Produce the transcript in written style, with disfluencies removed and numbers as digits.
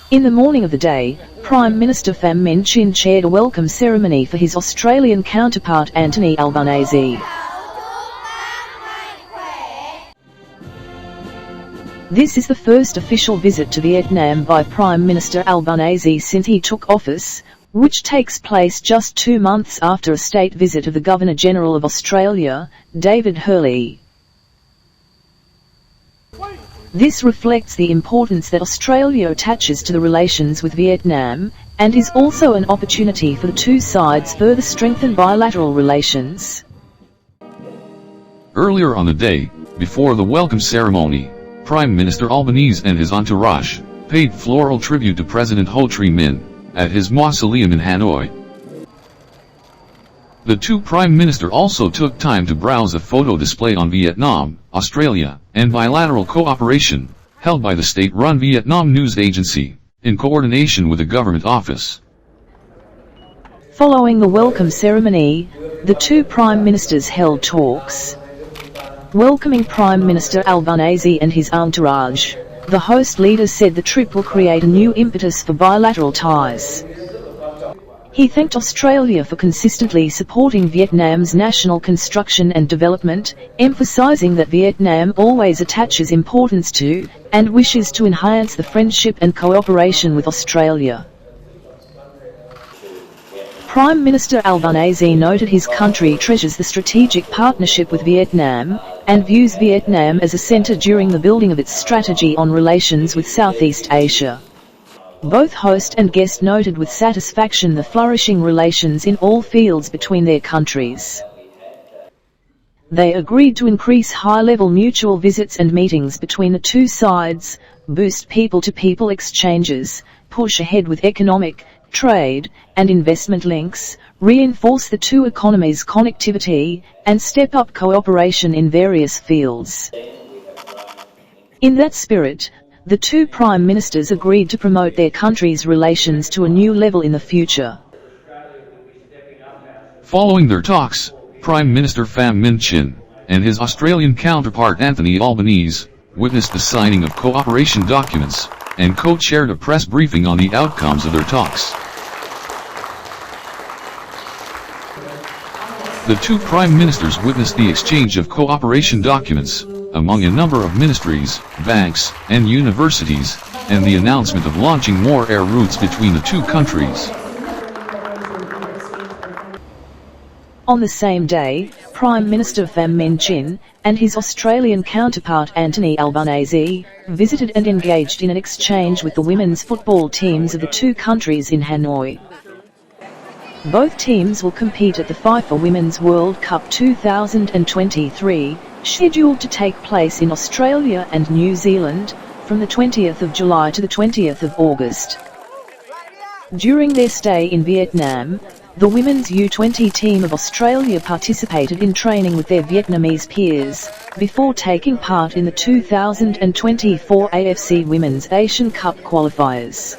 In the morning of the day, Prime Minister Pham Minh chaired a welcome ceremony for his Australian counterpart Anthony Albanese. This is the first official visit to Vietnam by Prime Minister Albanese since he took office, which takes place just 2 months after a state visit of the Governor-General of Australia, David Hurley. This reflects the importance that Australia attaches to the relations with Vietnam, and is also an opportunity for the two sides further strengthen bilateral relations. Earlier on the day, before the welcome ceremony, Prime Minister Albanese and his entourage paid floral tribute to President Ho Chi Minh at his mausoleum in Hanoi. The two Prime Minister also took time to browse a photo display on Vietnam, Australia, and bilateral cooperation, held by the state-run Vietnam News Agency, in coordination with the government office. Following the welcome ceremony, the two Prime Ministers held talks. Welcoming Prime Minister Albanese and his entourage, the host leader said the trip will create a new impetus for bilateral ties. He thanked Australia for consistently supporting Vietnam's national construction and development, emphasizing that Vietnam always attaches importance to, and wishes to enhance the friendship and cooperation with Australia. Prime Minister Albanese noted his country treasures the strategic partnership with Vietnam, and views Vietnam as a center during the building of its strategy on relations with Southeast Asia. Both host and guest noted with satisfaction the flourishing relations in all fields between their countries. They agreed to increase high-level mutual visits and meetings between the two sides, boost people-to-people exchanges, push ahead with economic, trade, and investment links, reinforce the two economies' connectivity, and step up cooperation in various fields. In that spirit, the two Prime Ministers agreed to promote their countries' relations to a new level in the future. Following their talks, Prime Minister Pham Minh and his Australian counterpart Anthony Albanese witnessed the signing of cooperation documents, and co-chaired a press briefing on the outcomes of their talks. The two Prime Ministers witnessed the exchange of cooperation documents among a number of ministries, banks, and universities, and the announcement of launching more air routes between the two countries. On the same day, Prime Minister Pham Minh and his Australian counterpart Anthony Albanese visited and engaged in an exchange with the women's football teams of the two countries in Hanoi. Both teams will compete at the FIFA Women's World Cup 2023, scheduled to take place in Australia and New Zealand, from the 20th of July to the 20th of August. During their stay in Vietnam, the women's U20 team of Australia participated in training with their Vietnamese peers, before taking part in the 2024 AFC Women's Asian Cup qualifiers.